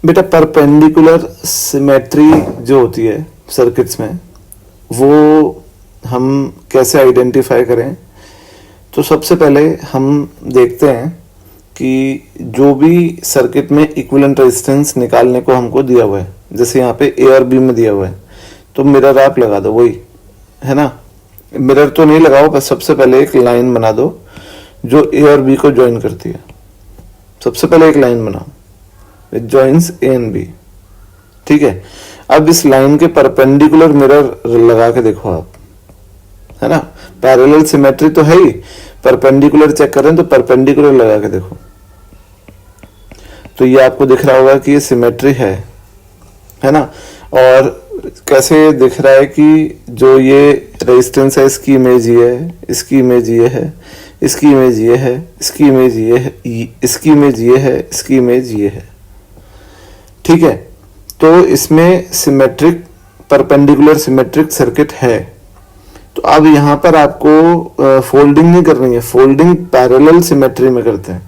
बेटा perpendicular symmetry जो होती है सर्किट्स में, वो हम कैसे आइडेंटिफाई करें? तो सबसे पहले हम देखते हैं कि जो भी सर्किट में इक्विवेलेंट रेजिस्टेंस निकालने को हमको दिया हुआ है, जैसे यहाँ पे ए और बी में दिया हुआ है, तो मिरर आप लगा दो, वही है ना। मिरर तो नहीं लगाओ, बस सबसे पहले एक लाइन बना दो जो ए और बी को ज्वाइन करती है। सबसे पहले एक लाइन बनाओ विच जॉइंस ए एंड बी, ठीक है। अब इस लाइन के परपेंडिकुलर मिरर लगा के देखो आप, है ना। पैरेलल सिमेट्री तो है ही, परपेंडिकुलर चेक करें तो परपेंडिकुलर लगा के देखो, तो ये आपको दिख रहा होगा कि ये सिमेट्री है ना। और कैसे दिख रहा है कि जो ये रेजिस्टेंस है इसकी इमेज ये है, इसकी इमेज ये है, इसकी इमेज ये है, इसकी इमेज ये है, इसकी इमेज ये है, इसकी इमेज ये है, ठीक है। तो इसमें सिमेट्रिक परपेंडिकुलर सिमेट्रिक सर्किट है। तो अब यहाँ पर आपको फोल्डिंग नहीं करनी है, फोल्डिंग पैरेलल सिमेट्री में करते हैं,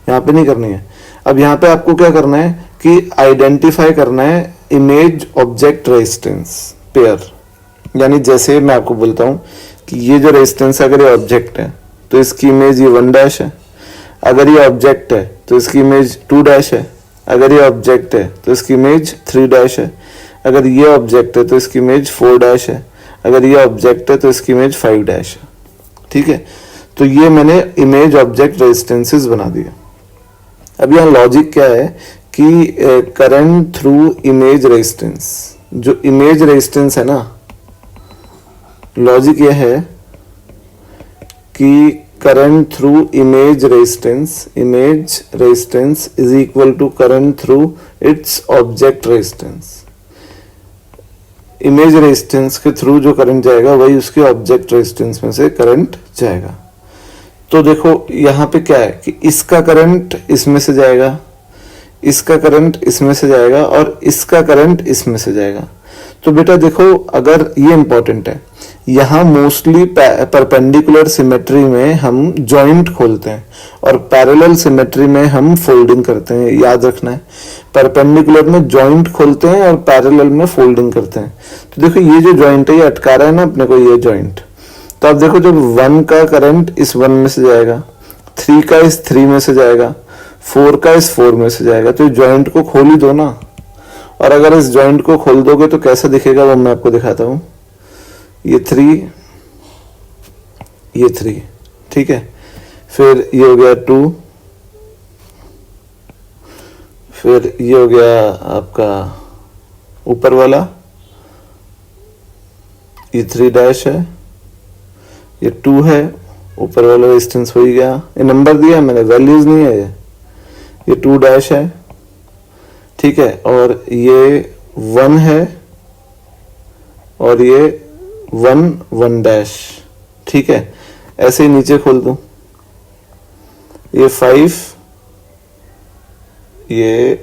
यहाँ पे नहीं करनी है। अब यहाँ पे आपको क्या करना है कि आइडेंटिफाई करना है इमेज ऑब्जेक्ट रेजिस्टेंस पेयर। यानी जैसे मैं आपको बोलता हूँ कि ये जो रेजिस्टेंस है, अगर ये ऑब्जेक्ट है तो इसकी इमेज ये 1' है, अगर ये ऑब्जेक्ट है तो इसकी इमेज 2' है, अगर ये ऑब्जेक्ट है तो इसकी इमेज 3' है, अगर ये ऑब्जेक्ट है तो इसकी इमेज 4' है, अगर ये ऑब्जेक्ट है तो इसकी इमेज 5' है, ठीक है। तो ये मैंने इमेज ऑब्जेक्ट रेजिस्टेंसेस बना दिया। अब यहाँ लॉजिक क्या है कि करंट थ्रू इमेज रेजिस्टेंस, जो इमेज रेजिस्टेंस है ना, लॉजिक यह है कि current through image resistance is equal to current through its object resistance. Image resistance के थ्रू जो करंट जाएगा वही उसके ऑब्जेक्ट रेजिस्टेंस में से करंट जाएगा। तो देखो यहाँ पे क्या है कि इसका करंट इसमें से जाएगा, इसका करंट इसमें से जाएगा और इसका करंट इसमें से जाएगा। तो बेटा देखो, अगर ये इंपॉर्टेंट है, यहाँ मोस्टली परपेंडिकुलर सिमेट्री में हम जॉइंट खोलते हैं और पैरेलल सिमेट्री में हम फोल्डिंग करते हैं, याद रखना है। परपेंडिकुलर में जॉइंट खोलते हैं और पैरेलल में फोल्डिंग करते हैं। तो देखो ये जो जॉइंट है ये अटका रहा है ना अपने को, ये जॉइंट। तो अब देखो, जब 1 का करंट इस 1 में से जाएगा, 3 का इस 3 में से जाएगा, 4 का इस 4 में से जाएगा, तो जॉइंट को खोल ही दो ना। और अगर इस जॉइंट को खोल दोगे तो कैसा दिखेगा वो मैं आपको दिखाता हूं। ये 3, ये 3, ठीक है। फिर ये हो गया 2, फिर ये हो गया आपका ऊपर वाला, ये 3' है, ये 2 है, ऊपर वाला रेजिस्टेंस हो ही गया। ये नंबर दिया मैंने, वैल्यूज नहीं है, ये 2' है, ठीक है। और ये 1 है और ये 1, ठीक है। ऐसे ही नीचे खोल दूं, ये 5, ये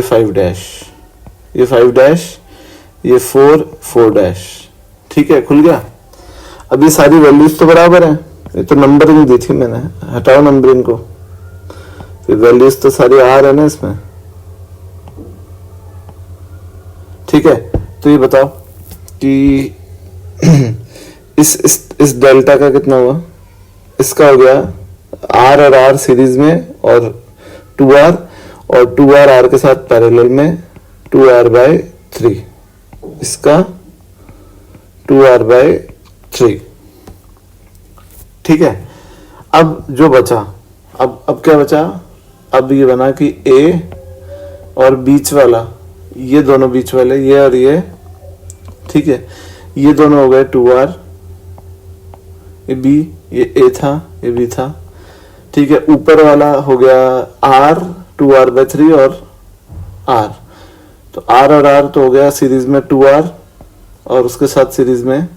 5', ये 5', ये 4, ठीक है, खुल गया। अब ये सारी वैल्यूज तो बराबर है, ये तो नंबरिंग दी थी मैंने, हटाओ नंबरिंग को, फिर वैल्यूज तो सारी आ रहे हैं ना इसमें, ठीक है। तो ये बताओ कि इस डेल्टा का कितना हुआ? इसका हो गया R और R सीरीज में और 2R, और 2R R के साथ पैरेलल में 2R/3, इसका 2R/3, ठीक है। अब जो बचा, अब क्या बचा? अब ये बना कि A और बीच वाला, ये दोनों बीच वाले, ये और ये, ठीक है, ये दोनों हो गए 2R, ये B, ये A था, ये B था, ठीक है। ऊपर वाला हो गया R, 2R/3 और R, तो R और R तो हो गया सीरीज में 2R और उसके साथ सीरीज में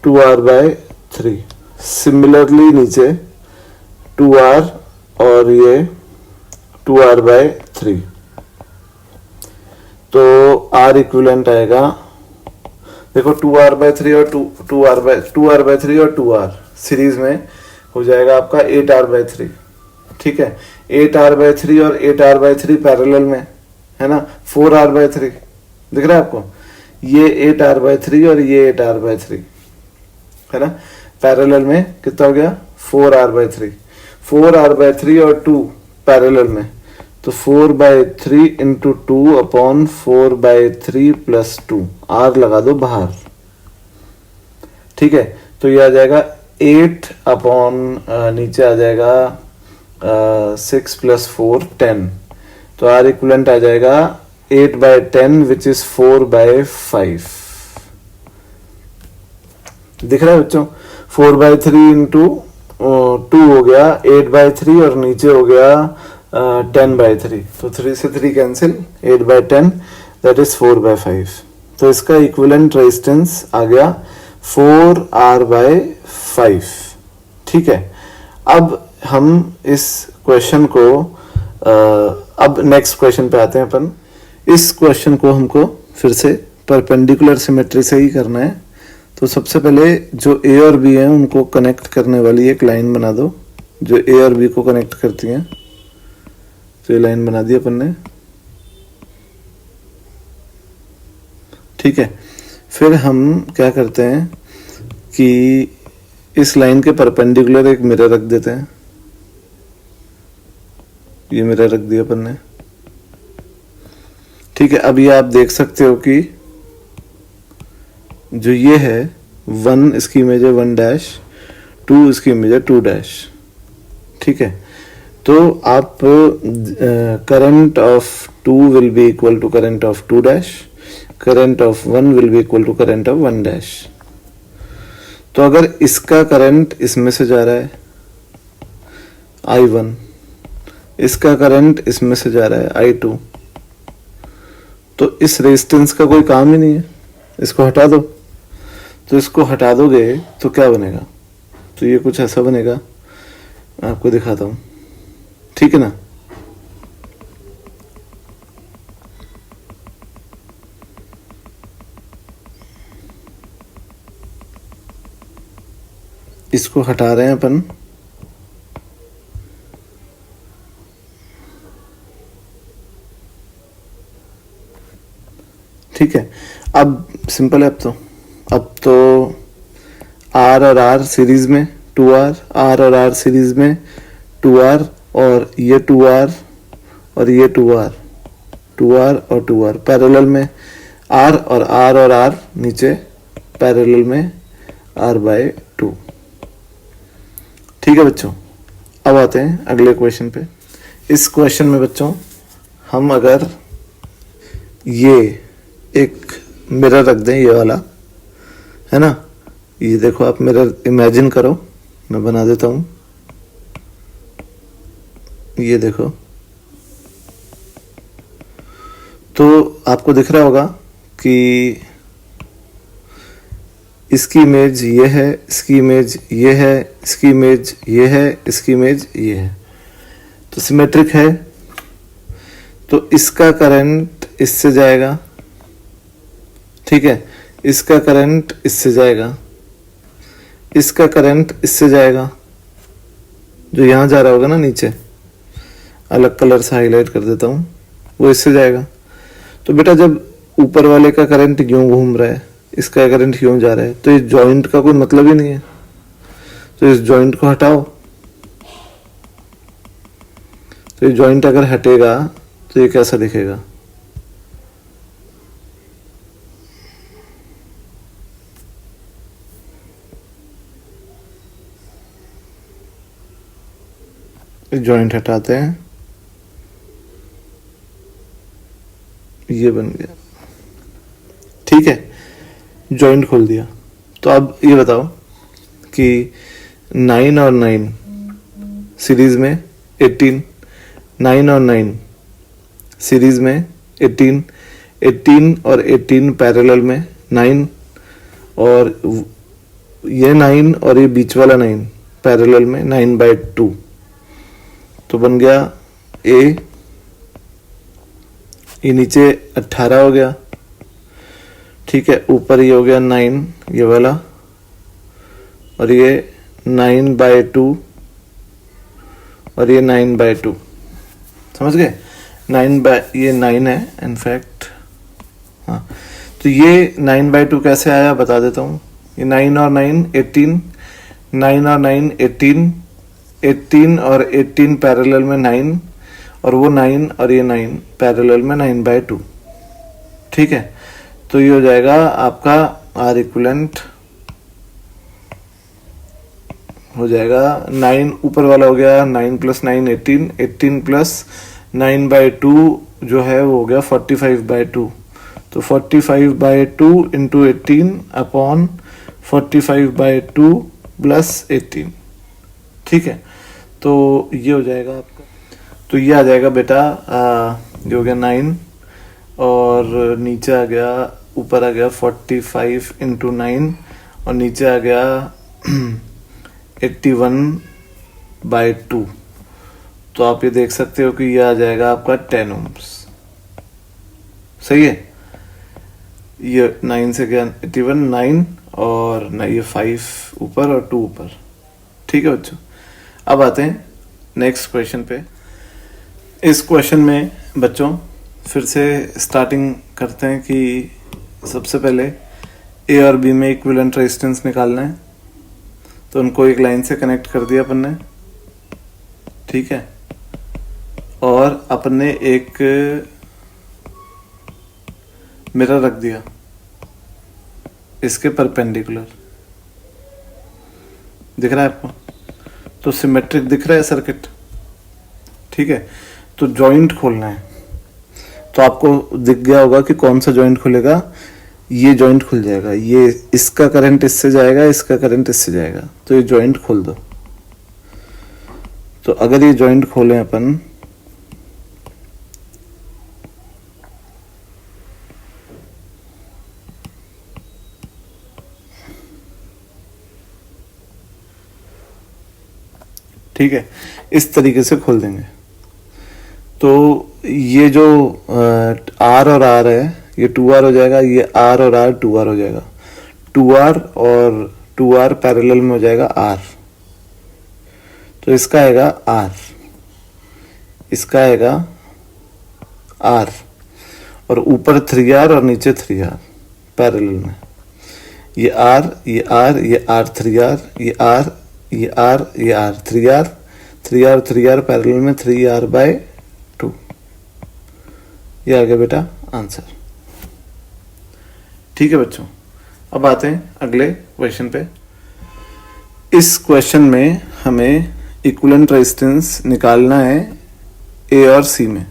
2R/3। सिमिलरली नीचे 2R और ये 2R/3, तो R इक्विवेलेंट आएगा, देखो 2R/3 और 2R/3 और 2R सीरीज में हो जाएगा आपका 8R/3, ठीक है। 8r/3 और 8r/3 पैरेलल में है ना, 4r/3 दिख रहा है आपको, ये 8r/3 और ये 8r/3 है ना, पैरेलल में कितना हो गया 4r/3, 4r/3 और 2 पैरेलल में, तो 4/3 इंटू 2 अपॉन 4/3 प्लस 2, r लगा दो बाहर, ठीक है। तो ये आ जाएगा 8 अपॉन नीचे आ जाएगा 6 प्लस 4 10, तो आर इक्वलेंट आ जाएगा 8/10 विच इज 4/5। दिख रहा है बच्चों, 4/3 इंटू 2 हो गया 8/3 और नीचे हो गया 10/3, तो 3 से 3 कैंसिल, 8/10 दैट इज 4/5। तो इसका इक्विवेलेंट रेजिस्टेंस आ गया 4r/5, ठीक है। अब हम इस क्वेश्चन को अब नेक्स्ट क्वेश्चन पे आते हैं अपन। इस क्वेश्चन को हमको फिर से परपेंडिकुलर सिमेट्री से ही करना है। तो सबसे पहले जो ए और बी हैं उनको कनेक्ट करने वाली एक लाइन बना दो, जो ए और बी को कनेक्ट करती हैं। तो ये लाइन बना दी अपन ने, ठीक है। फिर हम क्या करते हैं कि इस लाइन के परपेंडिकुलर एक मिरर रख देते हैं। ये मिरर रख दिया अपन ने, ठीक है। अब ये आप देख सकते हो कि जो ये है 1 इसकी इमेज है 1 - 2 इसकी इमेज है 2, ठीक है। तो आप current of 2 will be equal to current of 2, current of 1 will be equal to current of 1। तो अगर इसका करंट इसमें से जा रहा है I1, इसका करंट इसमें से जा रहा है I2, तो इस रेजिस्टेंस का कोई काम ही नहीं है, इसको हटा दो। तो इसको हटा दोगे तो क्या बनेगा, तो ये कुछ ऐसा बनेगा, मैं आपको दिखाता हूं, ठीक है ना। इसको हटा रहे हैं अपन, ठीक है। अब सिंपल है, अब तो R और R सीरीज में 2R, R और R सीरीज में 2R, और ये 2R और ये 2R, 2R और 2R पैरेलल में, R और R नीचे पैरेलल में R/2, ठीक है बच्चों। अब आते हैं अगले क्वेश्चन पे। इस क्वेश्चन में बच्चों हम अगर ये एक मिरर रख दें, ये वाला है ना, ये देखो आप मिरर इमेजिन करो, मैं बना देता हूं, ये देखो। तो आपको दिख रहा होगा कि इसकी इमेज ये है, इसकी इमेज ये है, इसकी इमेज ये है, इसकी इमेज ये है, तो सिमेट्रिक है। तो इसका करंट इससे जाएगा, ठीक है, इसका करंट इससे जाएगा, इसका करंट इससे जाएगा, जो यहां जा रहा होगा ना नीचे, अलग कलर से हाईलाइट कर देता हूं, वो इससे जाएगा। तो बेटा जब ऊपर वाले का करंट यूं घूम रहा है, इसका करंट यूं जा रहा है, तो इस जॉइंट का कोई मतलब ही नहीं है। तो इस जॉइंट को हटाओ, तो ये जॉइंट अगर हटेगा तो ये कैसा दिखेगा, जॉइंट हटाते हैं, ये बन गया, ठीक है, जॉइंट खोल दिया। तो अब ये बताओ कि 9 और 9 सीरीज में 18, 9 और 9 सीरीज में 18, 18 और 18 पैरेलल में 9, और ये 9 और ये बीच वाला 9 पैरेलल में 9/2, तो बन गया ए, ये नीचे 18 हो गया, ठीक है, ऊपर ये हो गया 9 ये वाला, और ये 9/2 और ये 9/2, समझ गए? 9 ये 9 है इनफैक्ट, हाँ। तो ये 9/2 कैसे आया बता देता हूँ। ये 9 और 9 18, 9 और 9 18, 18 और 18 पैरेलल में 9, और वो 9 और ये 9 पैरेलल में 9/2। ठीक है, तो ये हो जाएगा आपका आर इक्विवेलेंट हो जाएगा 9, ऊपर वाला हो गया 9 + 9 18, 18 + 9/2 जो है वो हो गया 45/2। तो 45/2 इंटू 18 अपॉन 45/2 + 18। ठीक है, तो ये हो जाएगा आपका, तो ये आ जाएगा बेटा ये हो गया 9, और नीचे आ गया, ऊपर आ गया 45 इंटू 9, और नीचे आ गया 81/2। तो आप ये देख सकते हो कि ये आ जाएगा आपका 10 ohms। सही है, ये 9 से गया 81, 9 और ये 5 ऊपर और 2 ऊपर। ठीक है बच्चों, अब आते हैं नेक्स्ट क्वेश्चन पे। इस क्वेश्चन में बच्चों फिर से स्टार्टिंग करते हैं कि सबसे पहले ए और बी में इक्विवेलेंट रेजिस्टेंस निकालना है, तो उनको एक लाइन से कनेक्ट कर दिया अपन ने। ठीक है, और अपन ने एक मिरर रख दिया इसके परपेंडिकुलर। दिख रहा है आपको? तो सिमेट्रिक दिख रहा है सर्किट। ठीक है, तो जॉइंट खोलना है। तो आपको दिख गया होगा कि कौन सा जॉइंट खुलेगा। ये जॉइंट खुल जाएगा, ये इसका करंट इससे जाएगा, इसका करंट इससे जाएगा, तो ये जॉइंट खोल दो। तो अगर ये जॉइंट खोलें अपन, ठीक है, इस तरीके से खोल देंगे। तो ये जो आर और आर है ये 2R हो जाएगा, ये आर और आर 2R हो जाएगा, 2R और 2R पैरेलल में हो जाएगा R। तो इसका आएगा R, इसका आएगा R, और ऊपर 3R और नीचे 3R पैरेलल में। ये R, ये R, ये R 3R, ये R, ये R, ये R 3R, 3R 3R parallel में 3R/2। ये आ गया बेटा आंसर। ठीक है बच्चों, अब आते हैं अगले क्वेश्चन पे। इस क्वेश्चन में हमें इक्विवेलेंट रेजिस्टेंस निकालना है ए और सी में।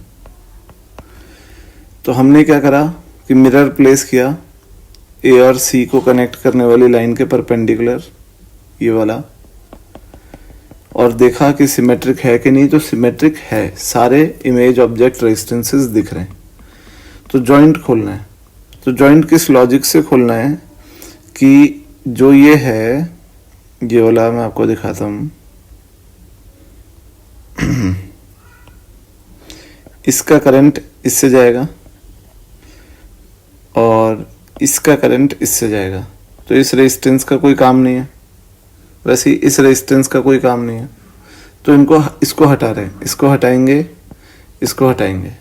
तो हमने क्या करा कि मिरर प्लेस किया ए और सी को कनेक्ट करने वाली लाइन के परपेंडिकुलर, ये वाला, और देखा कि सिमेट्रिक है कि नहीं। तो सिमेट्रिक है, सारे इमेज ऑब्जेक्ट रेजिस्टेंसेस दिख रहे हैं। तो जॉइंट खोलना है। तो जॉइंट किस लॉजिक से खोलना है कि जो ये है, ये वाला मैं आपको दिखाता हूं, इसका करंट इससे जाएगा और इसका करंट इससे जाएगा। तो इस रेजिस्टेंस का कोई काम नहीं है, वैसे ही इस रेजिस्टेंस का कोई काम नहीं है। तो इनको, इसको हटा रहे हैं, इसको हटाएंगे, इसको हटाएंगे।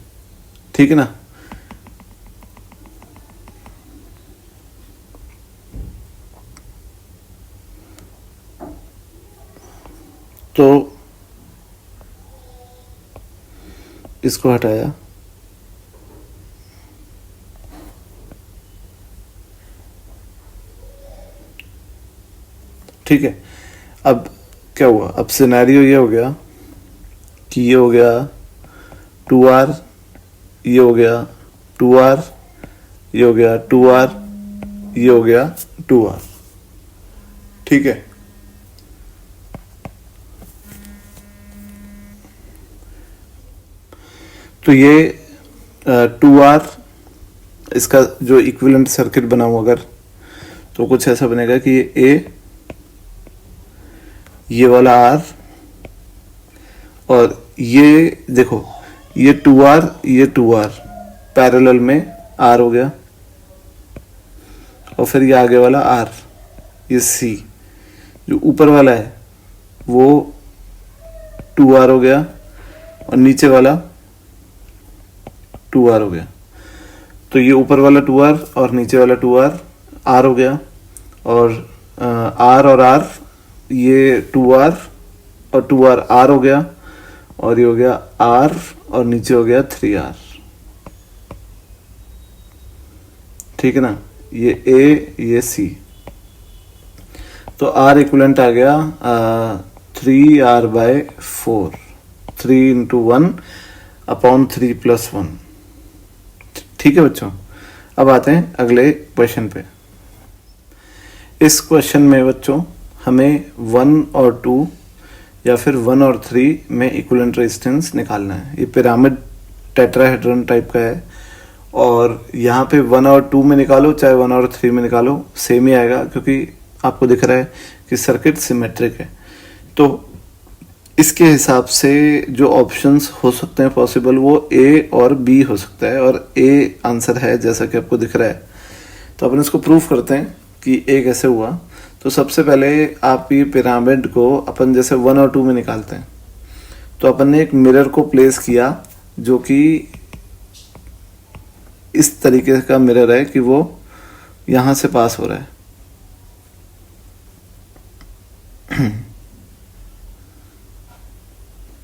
ठीक है ना? तो इसको हटाया, ठीक है। अब क्या हुआ, अब सिनेरियो ये हो गया कि ये हो गया 2R, ये हो गया 2R, ये हो गया 2R, ये हो गया 2R। ठीक है, तो ये 2R, इसका जो इक्विवेलेंट सर्किट बना हुआ अगर, तो कुछ ऐसा बनेगा कि ए, ये वाला R, और ये देखो ये 2R, ये 2R पैरेलल में R हो गया, और फिर ये आगे वाला R, ये C, जो ऊपर वाला है वो 2R हो गया, और नीचे वाला 2r हो गया। तो ये ऊपर वाला 2r और नीचे वाला 2r r हो गया, और r और r, ये 2r और 2r r हो गया, और ये हो गया r और नीचे हो गया 3r। ठीक है ना, ये a ये c। तो r इक्वलेंट आ गया 3r/4, 3 × 1/3 + 1। ठीक है बच्चों, अब आते हैं अगले क्वेश्चन पे। इस क्वेश्चन में बच्चों हमें 1 और 2 या फिर 1 और 3 में इक्विवेलेंट रेजिस्टेंस निकालना है। ये पिरामिड टेट्राहेड्रन टाइप का है, और यहाँ पे 1 और 2 में निकालो चाहे 1 और 3 में निकालो सेम ही आएगा, क्योंकि आपको दिख रहा है कि सर्किट सिमेट्रिक है। तो इसके हिसाब से जो ऑप्शंस हो सकते हैं पॉसिबल, वो ए और बी हो सकता है, और ए आंसर है जैसा कि आपको दिख रहा है। तो अपन इसको प्रूफ करते हैं कि ए कैसे हुआ। तो सबसे पहले आप ये पिरामिड को अपन जैसे 1 और 2 में निकालते हैं, तो अपन ने एक मिरर को प्लेस किया जो कि इस तरीके का मिरर है कि वो यहां से पास हो रहा है।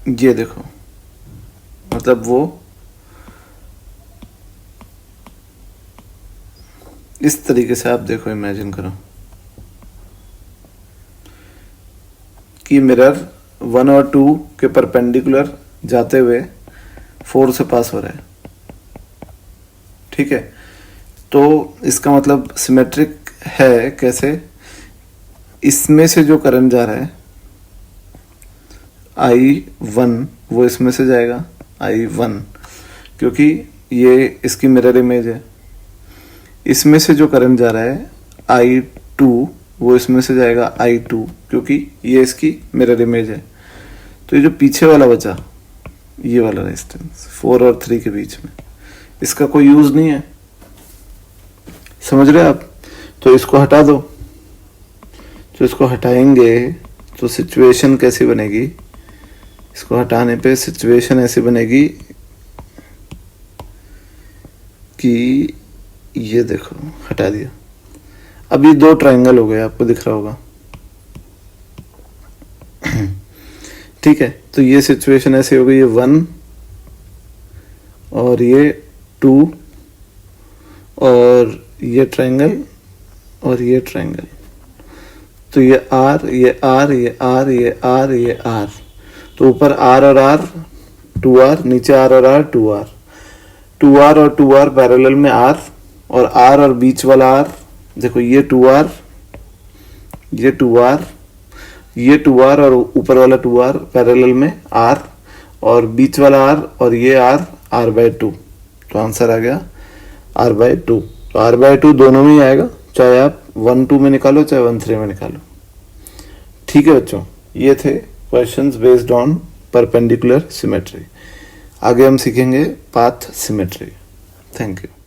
ये देखो, मतलब वो इस तरीके से आप देखो, इमेजिन करो कि मिरर 1 और 2 के परपेंडिकुलर जाते हुए 4 से पास हो रहा है। ठीक है, तो इसका मतलब सिमेट्रिक है। कैसे? इसमें से जो करंट जा रहा है I1, वो इसमें से जाएगा I1, क्योंकि ये इसकी मिरर इमेज है। इसमें से जो करंट जा रहा है I2, वो इसमें से जाएगा I2, क्योंकि ये इसकी मिरर इमेज है। तो ये जो पीछे वाला बचा, ये वाला रेजिस्टेंस 4 और 3 के बीच में, इसका कोई यूज नहीं है। समझ रहे आप? तो इसको हटा दो। तो इसको हटाएंगे तो सिचुएशन कैसी बनेगी? इसको हटाने पे सिचुएशन ऐसी बनेगी कि ये देखो, हटा दिया। अब ये 2 ट्रायंगल हो गए, आपको दिख रहा होगा। ठीक है, तो ये सिचुएशन ऐसी हो गई, ये 1 और ये 2 और ये ट्रायंगल और ये ट्रायंगल। तो ये R, ये R, ये R, ये R, ये R। तो ऊपर R और R 2R, नीचे R और R 2R, 2R और 2R पैरेलल में R, और R और बीच वाला R, देखो ये 2R, ये 2R, ये 2R और ऊपर वाला 2R पैरेलल में R, और बीच वाला R और ये R, R/2। तो आंसर आ गया R/2। तो R/2 दोनों में ही आएगा, चाहे आप 1-2 में निकालो चाहे 1-3 में निकालो। ठीक है बच्चों, ये थे questions based on perpendicular symmetry. आगे हम सीखेंगे पाथ सिमेट्री। Thank you.